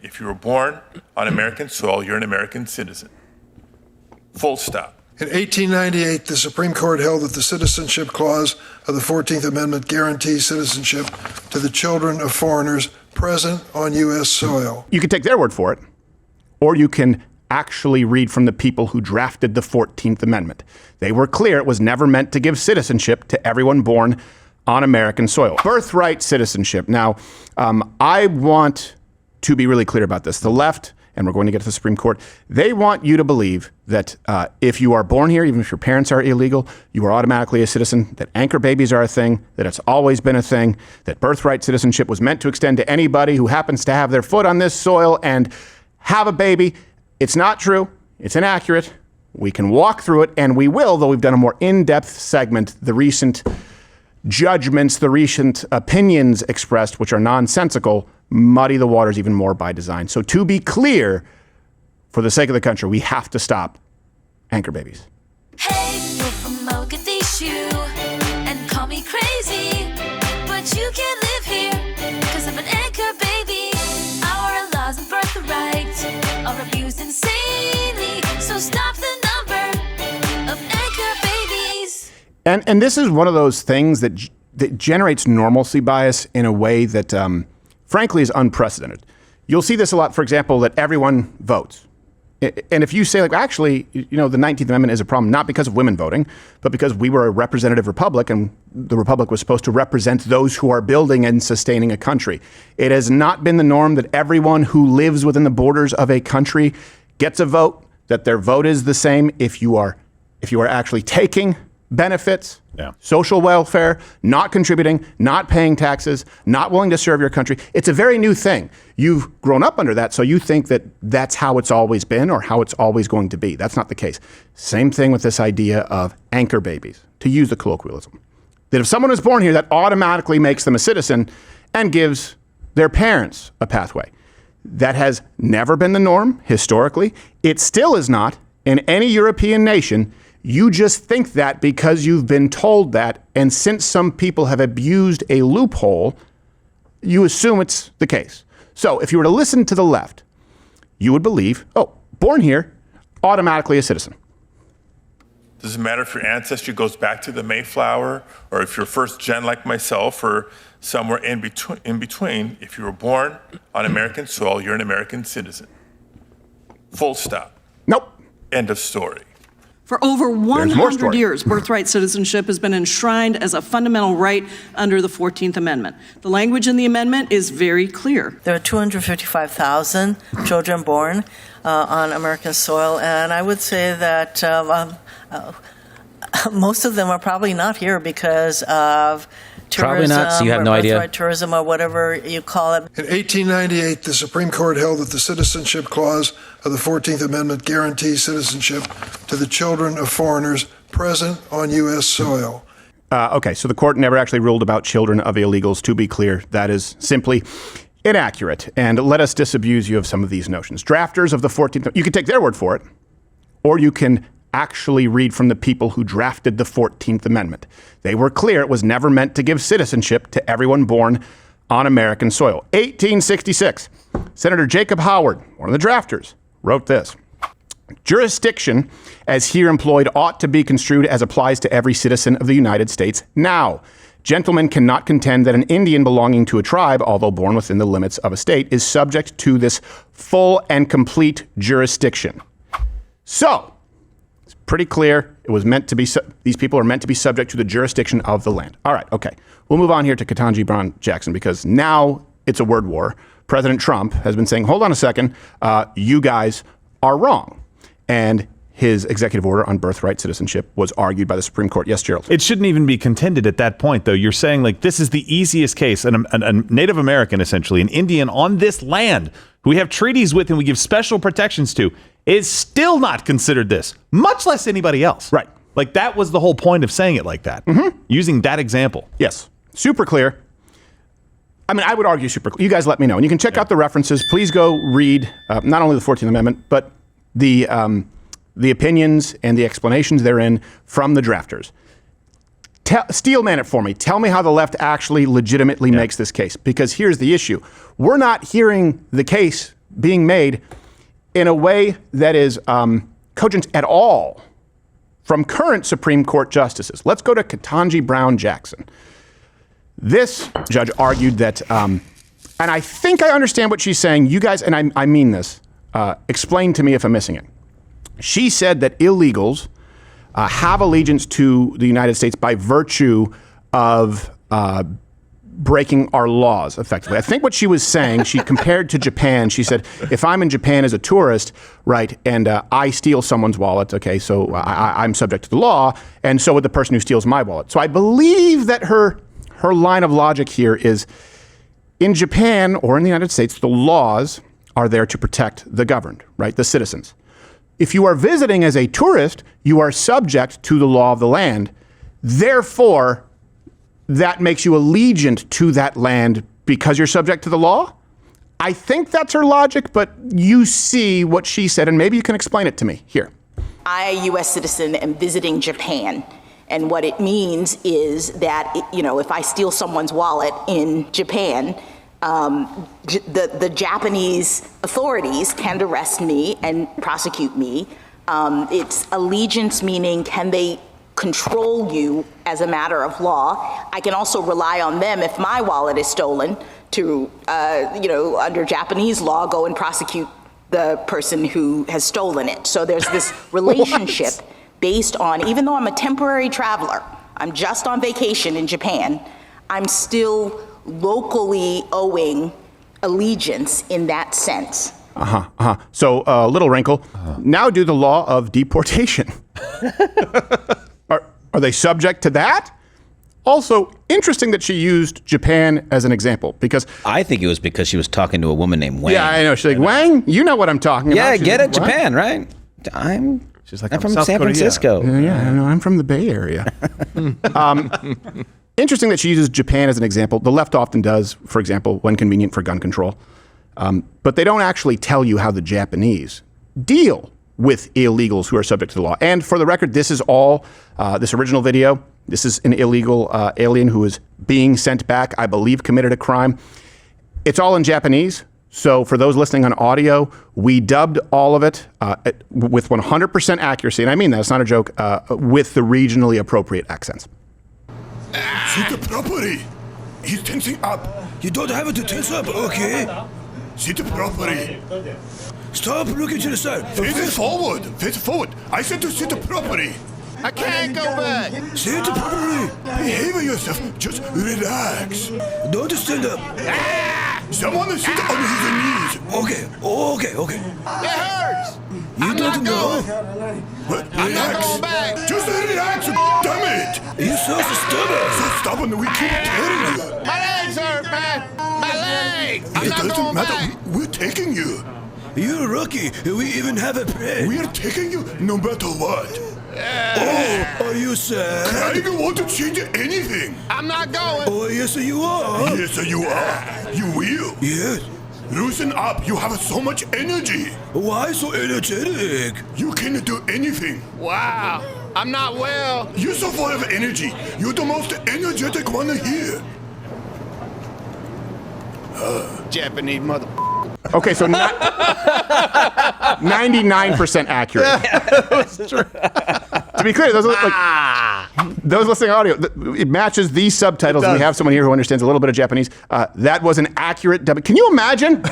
If you were born on American soil, you're an American citizen. Full stop. In 1898, the Supreme Court held that the Citizenship Clause of the 14th Amendment guarantees citizenship to the children of foreigners present on U.S. soil. You can take their word for it, or you can actually read from the people who drafted the 14th Amendment. They were clear it was never meant to give citizenship to everyone born on American soil. Birthright citizenship. Now, I want to be really clear about this. The left, and we're going to get to the Supreme Court, they want you to believe that if you are born here, even if your parents are illegal, you are automatically a citizen, that anchor babies are a thing, that it's always been a thing, that birthright citizenship was meant to extend to anybody who happens to have their foot on this soil and have a baby. It's not true. It's inaccurate. We can walk through it, and we will, though we've done a more in-depth segment. The recent judgments, the recent opinions expressed, which are nonsensical, muddy the waters even more by design. So to be clear, for the sake of the country, we have to stop anchor babies. Hey, you're from Mogadishu, and call me crazy, but you can't live here because of an anchor baby. Our laws and birthright are abused insanely, so stop the number of anchor babies. And this is one of those things that generates normalcy bias in a way that, frankly, is unprecedented. You'll see this a lot, for example, that everyone votes. And if you say, like, actually, the 19th Amendment is a problem, not because of women voting, but because we were a representative republic, and the republic was supposed to represent those who are building and sustaining a country. It has not been the norm that everyone who lives within the borders of a country gets a vote, that their vote is the same if you are actually taking benefits, social welfare, not contributing, not paying taxes, not willing to serve your country. It's a very new thing. You've grown up under that, so you think that that's how it's always been or how it's always going to be. That's not the case. Same thing with this idea of anchor babies, to use the colloquialism. That if someone is born here, that automatically makes them a citizen and gives their parents a pathway. That has never been the norm historically. It still is not in any European nation. You just think that because you've been told that, and since some people have abused a loophole, you assume it's the case. So if you were to listen to the left, you would believe, born here, automatically a citizen. Does it matter if your ancestry goes back to the Mayflower, or if you're first gen like myself, or somewhere in between? If you were born on American soil, you're an American citizen. Full stop. Nope. End of story. For over 100 years, birthright citizenship has been enshrined as a fundamental right under the 14th Amendment. The language in the amendment is very clear. There are 255,000 children born on American soil, and I would say that most of them are probably not here because of tourism, probably not, so you have no idea. Tourism or whatever you call it. In 1898, the Supreme Court held that the Citizenship Clause of the 14th Amendment guarantees citizenship to the children of foreigners present on U.S. soil. Okay, so the court never actually ruled about children of illegals. To be clear, that is simply inaccurate. And let us disabuse you of some of these notions. Drafters of the 14th, you can take their word for it, or you can actually read from the people who drafted the 14th Amendment. They were clear it was never meant to give citizenship to everyone born on American soil. 1866, Senator Jacob Howard, one of the drafters, wrote this. Jurisdiction, as here employed, ought to be construed as applies to every citizen of the United States now. Gentlemen cannot contend that an Indian belonging to a tribe, although born within the limits of a state, is subject to this full and complete jurisdiction. So, pretty clear. It was meant to be, these people are meant to be subject to the jurisdiction of the land. All right, okay. We'll move on here to Ketanji Brown Jackson because now it's a word war. President Trump has been saying, hold on a second, you guys are wrong. And his executive order on birthright citizenship was argued by the Supreme Court. Yes, Gerald. It shouldn't even be contended at that point, though. You're saying, like, this is the easiest case. A Native American, essentially, an Indian on this land who we have treaties with and we give special protections to, is still not considered this, much less anybody else. Right. Like, that was the whole point of saying it like that, using that example. Yes. Super clear. I mean, I would argue super clear. You guys let me know. And you can check out the references. Please go read not only the 14th Amendment, but the opinions and the explanations therein from the drafters. Steelman it for me. Tell me how the left actually legitimately makes this case. Because here's the issue. We're not hearing the case being made in a way that is cogent at all from current Supreme Court justices. Let's go to Ketanji Brown Jackson. This judge argued that, and I think I understand what she's saying. You guys, and I mean this, explain to me if I'm missing it. She said that illegals have allegiance to the United States by virtue of breaking our laws, effectively. I think what she was saying, she compared to Japan. She said, if I'm in Japan as a tourist, right, and I steal someone's wallet, okay, so I'm subject to the law, and so would the person who steals my wallet. So I believe that her line of logic here is, in Japan or in the United States, the laws are there to protect the governed, right, the citizens. If you are visiting as a tourist, you are subject to the law of the land. Therefore, that makes you allegiant to that land because you're subject to the law? I think that's her logic, but you see what she said, and maybe you can explain it to me. Here. I, a U.S. citizen, am visiting Japan. And what it means is that, if I steal someone's wallet in Japan, the Japanese authorities can arrest me and prosecute me. It's allegiance, meaning can they control you as a matter of law. I can also rely on them if my wallet is stolen to, under Japanese law, go and prosecute the person who has stolen it. So there's this relationship based on, even though I'm a temporary traveler, I'm just on vacation in Japan, I'm still locally owing allegiance in that sense. So, little wrinkle. Now do the law of deportation. Are they subject to that? Also, interesting that she used Japan as an example, because I think it was because she was talking to a woman named Wang. Yeah, I know. She's like, Wang, you know what I'm talking about. Yeah, She's get like, it, Japan, right? I'm from South San Korea. Francisco. Yeah, I know. I'm from the Bay Area. Interesting that she uses Japan as an example. The left often does, for example, when convenient for gun control. But they don't actually tell you how the Japanese deal with illegals who are subject to the law. And for the record, this is all, this original video, this is an illegal alien who is being sent back, I believe committed a crime. It's all in Japanese. So for those listening on audio, we dubbed all of it with 100% accuracy, and I mean that, it's not a joke, with the regionally appropriate accents. See the property. He's tensing up. You don't have to tense up, okay? See the property. Stop looking to the side. Face forward. Face forward. I said to sit properly. I can't go back. Sit properly. Behave yourself. Just relax. Don't stand up. Someone sit on his knees. Okay. It hurts. You don't know. I'm not going back. Just relax, damn it. You're so stubborn. So stubborn, we keep telling you. My legs hurt, man. My legs. I'm It not doesn't going matter. back. We're taking you. You're lucky. We even have a plan. We're taking you no matter what. Oh, are you sad? I don't want to change anything. I'm not going. Oh, yes, you are. Yes, you are. You will. Yes. Loosen up. You have so much energy. Why so energetic? You can do anything. Wow. I'm not well. You're so full of energy. You're the most energetic one here. Japanese mother. Okay, so 99% accurate. That's true. To be clear, those listening to audio, it matches these subtitles. We have someone here who understands a little bit of Japanese. That was an accurate dub. Can you imagine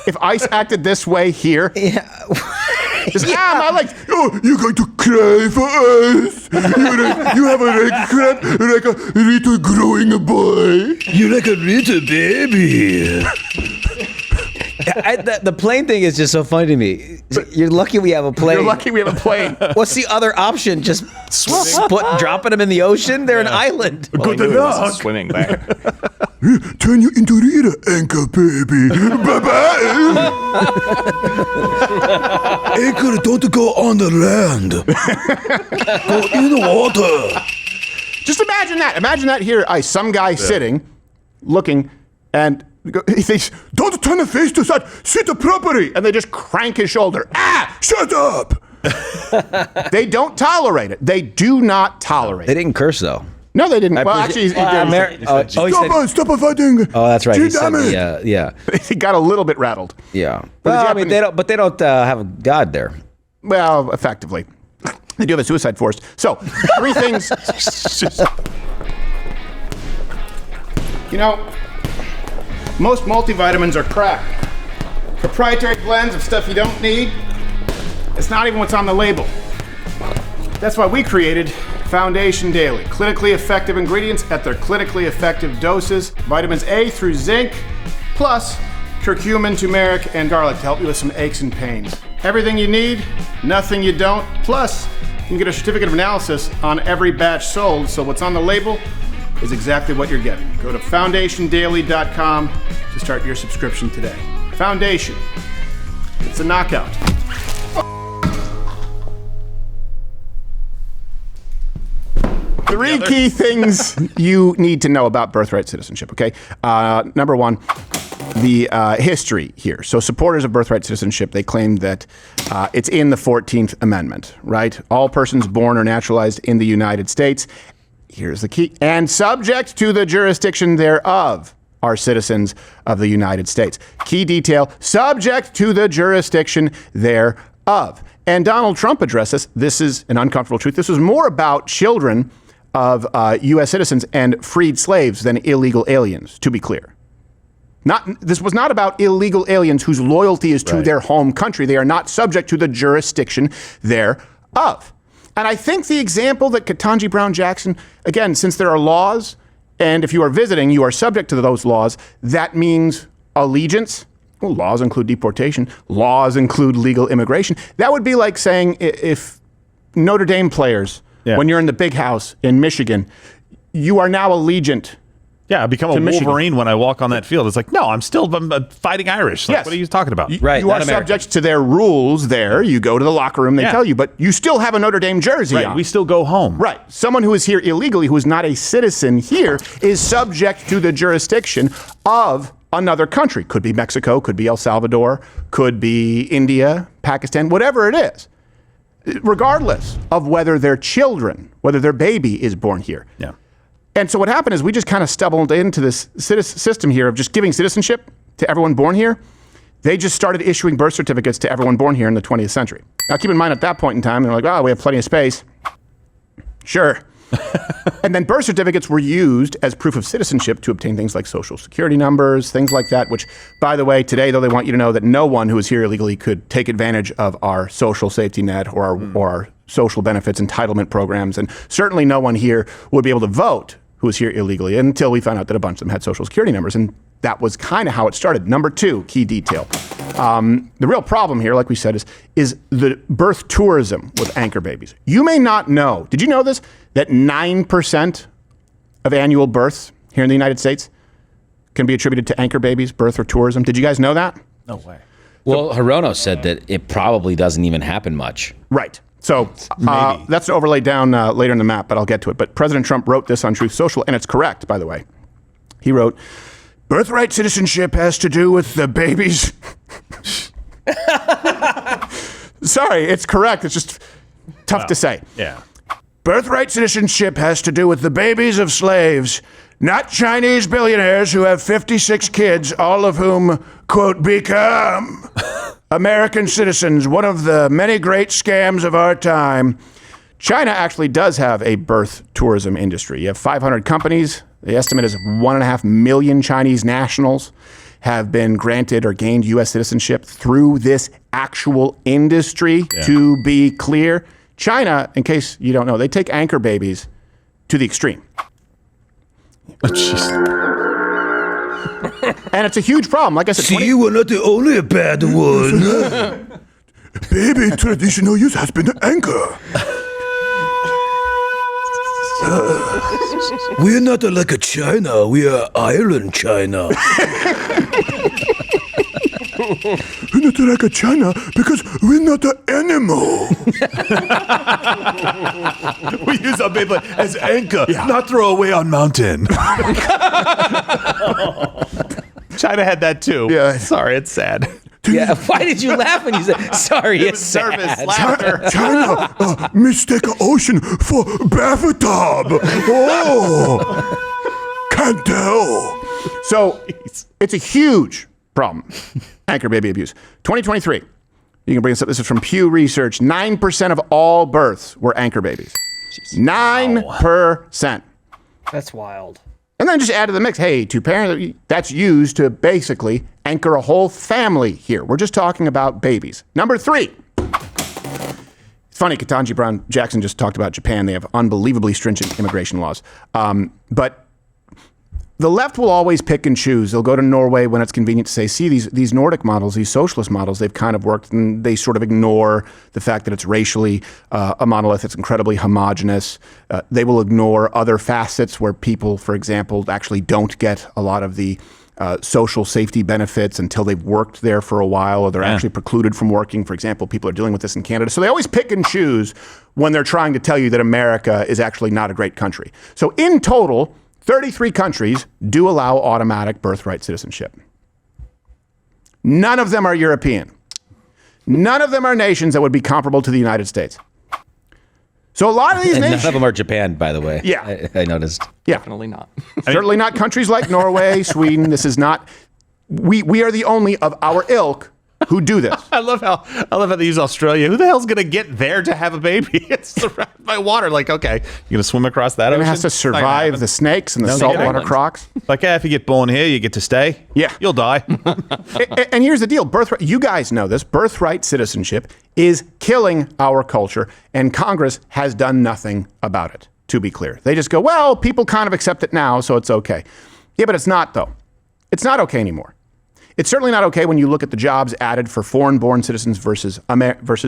if ICE acted this way here? Yeah. My legs. Oh, you're going to cry for us. You have a leg crap like a little growing boy. You're like a little baby. The plane thing is just so funny to me. You're lucky we have a plane. You're lucky we have a plane. What's the other option? Just dropping them in the ocean? They're an island. Good luck. Swimming back. Turn you into the anchor, baby. Bye-bye. Anchor, don't go on the land. Go in the water. Just imagine that. Imagine that here. Some guy sitting, looking, and he thinks, don't turn the face to side. Sit properly. And they just crank his shoulder. Shut up. They don't tolerate it. They do not tolerate They it. didn't curse, though. No, they didn't. Well, actually, Stop fighting. Oh, that's right. He said, Damn it. yeah. he got a little bit rattled. Yeah. Well, I mean, they don't have a God there. Well, effectively. They do have a suicide force. So, 3 things. You know, most multivitamins are crap. Proprietary blends of stuff you don't need. It's not even what's on the label. That's why we created Foundation Daily. Clinically effective ingredients at their clinically effective doses. Vitamins A through zinc, plus curcumin, turmeric, and garlic to help you with some aches and pains. Everything you need, nothing you don't. Plus, you can get a certificate of analysis on every batch sold, so what's on the label is exactly what you're getting. Go to foundationdaily.com to start your subscription today. Foundation. It's a knockout. 3 key things you need to know about birthright citizenship, okay? Number 1, the history here. So supporters of birthright citizenship, they claim that it's in the 14th Amendment, right? All persons born or naturalized in the United States, here's the key, and subject to the jurisdiction thereof are citizens of the United States. Key detail, subject to the jurisdiction thereof. And Donald Trump addressed this. This is an uncomfortable truth. This was more about children of U.S. citizens and freed slaves than illegal aliens, to be clear. This was not about illegal aliens whose loyalty is to their home country. They are not subject to the jurisdiction thereof. And I think the example that Ketanji Brown Jackson, again, since there are laws, and if you are visiting, you are subject to those laws, that means allegiance. Well, laws include deportation. Laws include legal immigration. That would be like saying if Notre Dame players, when you're in the big house in Michigan, you are now allegiant. Yeah, I become a Wolverine when I walk on that field. It's like, no, I'm fighting Irish. Like, what are you talking about? You are subject to their rules there. You go to the locker room, they tell you, but you still have a Notre Dame jersey on. We still go home. Right. Someone who is here illegally, who is not a citizen here, is subject to the jurisdiction of another country. Could be Mexico, could be El Salvador, could be India, Pakistan, whatever it is. Regardless of whether their children, whether their baby is born here. Yeah. And so what happened is we just kind of stumbled into this system here of just giving citizenship to everyone born here. They just started issuing birth certificates to everyone born here in the 20th century. Now, keep in mind, at that point in time, they're like, oh, we have plenty of space. Sure. And then birth certificates were used as proof of citizenship to obtain things like social security numbers, things like that, which, by the way, today, though, they want you to know that no one who is here illegally could take advantage of our social safety net or our social benefits entitlement programs. And certainly no one here would be able to vote who was here illegally until we found out that a bunch of them had social security numbers. And that was kind of how it started. Number 2, key detail. The real problem here, like we said, is the birth tourism with anchor babies. You may not know, did you know this, that 9% of annual births here in the United States can be attributed to anchor babies, birth or tourism? Did you guys know that? No way. Well, Hirono said that it probably doesn't even happen much. Right. So that's overlaid down later in the map, but I'll get to it. But President Trump wrote this on Truth Social, and it's correct, by the way. He wrote, birthright citizenship has to do with the babies. Sorry, it's correct. It's just tough to say. Yeah. Birthright citizenship has to do with the babies of slaves, not Chinese billionaires who have 56 kids, all of whom, quote, become American citizens, one of the many great scams of our time. China actually does have a birth tourism industry. You have 500 companies. The estimate is 1.5 million Chinese nationals have been granted or gained U.S. citizenship through this actual industry. Yeah. To be clear, China, in case you don't know, they take anchor babies to the extreme. And it's a huge problem. Like I said, see, we're not the only bad one. Baby, traditional use has been the anchor. We're not like a China. We are Ireland China. We're not like a China because we're not an animal. We use our baby as anchor, not throw away on mountain. China had that too. Yeah. Sorry, it's sad. Yeah, why did you laugh when you said, sorry, it's sad. laughter. China mistake an ocean for bathtub. Oh, can't tell. So it's a huge problem. Anchor baby abuse. 2023. You can bring this up. This is from Pew Research. 9% of all births were anchor babies. 9%. That's wild. And then just add to the mix, hey, two-parent, that's used to basically anchor a whole family here. We're just talking about babies. Number 3. It's funny, Ketanji Brown Jackson just talked about Japan. They have unbelievably stringent immigration laws. But the left will always pick and choose. They'll go to Norway when it's convenient to say, see, these Nordic models, these socialist models, they've kind of worked, and they sort of ignore the fact that it's racially a monolith. It's incredibly homogenous. They will ignore other facets where people, for example, actually don't get a lot of the social safety benefits until they've worked there for a while, or they're actually precluded from working. For example, people are dealing with this in Canada. So they always pick and choose when they're trying to tell you that America is actually not a great country. So in total, 33 countries do allow automatic birthright citizenship. None of them are European. None of them are nations that would be comparable to the United States. So a lot of these nations... None of them are Japan, by the way. Yeah. I noticed. Yeah. Definitely not. Certainly not countries like Norway, Sweden. This is not... We are the only of our ilk who do this. I love how they use Australia. Who the hell's going to get there to have a baby? It's surrounded by water. Like, okay, you're going to swim across that And ocean? it has to survive the snakes and the saltwater crocs. Like, yeah, if you get born here, you get to stay. Yeah. You'll die. And here's the deal. Birthright, you guys know this. Birthright citizenship is killing our culture, and Congress has done nothing about it, to be clear. They just go, well, people kind of accept it now, so it's okay. Yeah, but it's not, though. It's not okay anymore. It's certainly not okay when you look at the jobs added for foreign-born citizens versus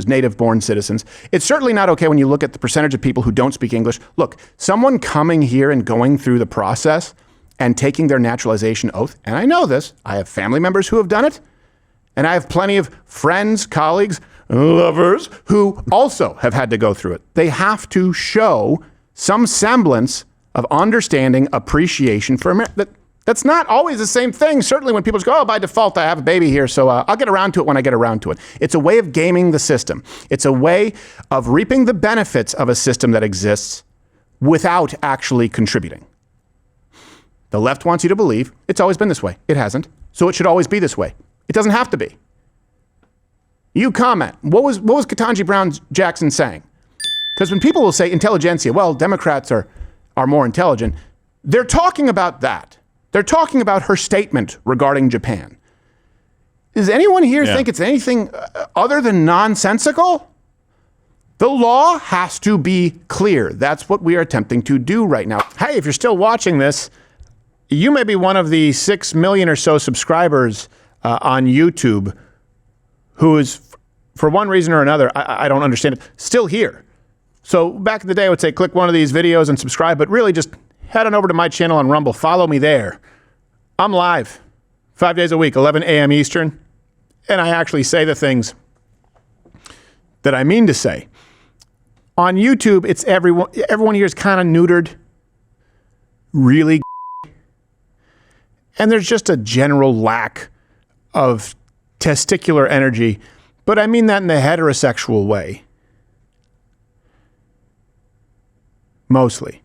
native-born citizens. It's certainly not okay when you look at the percentage of people who don't speak English. Look, someone coming here and going through the process and taking their naturalization oath, and I know this, I have family members who have done it, and I have plenty of friends, colleagues, lovers who also have had to go through it. They have to show some semblance of understanding, appreciation for America. That's not always the same thing. Certainly when people just go, oh, by default, I have a baby here, so I'll get around to it when I get around to it. It's a way of gaming the system. It's a way of reaping the benefits of a system that exists without actually contributing. The left wants you to believe it's always been this way. It hasn't. So it should always be this way. It doesn't have to be. You comment. What was Ketanji Brown Jackson saying? Because when people will say intelligentsia, well, Democrats are more intelligent, they're talking about that. They're talking about her statement regarding Japan. Does anyone here think it's anything other than nonsensical? The law has to be clear. That's what we are attempting to do right now. Hey, if you're still watching this, you may be one of the 6 million or so subscribers on YouTube who is, for one reason or another, I don't understand it, still here. So back in the day, I would say click one of these videos and subscribe, but really just head on over to my channel on Rumble. Follow me there. I'm live 5 days a week, 11 a.m. Eastern, and I actually say the things that I mean to say. On YouTube, it's everyone here is kind of neutered, really, and there's just a general lack of testicular energy, but I mean that in the heterosexual way. Mostly.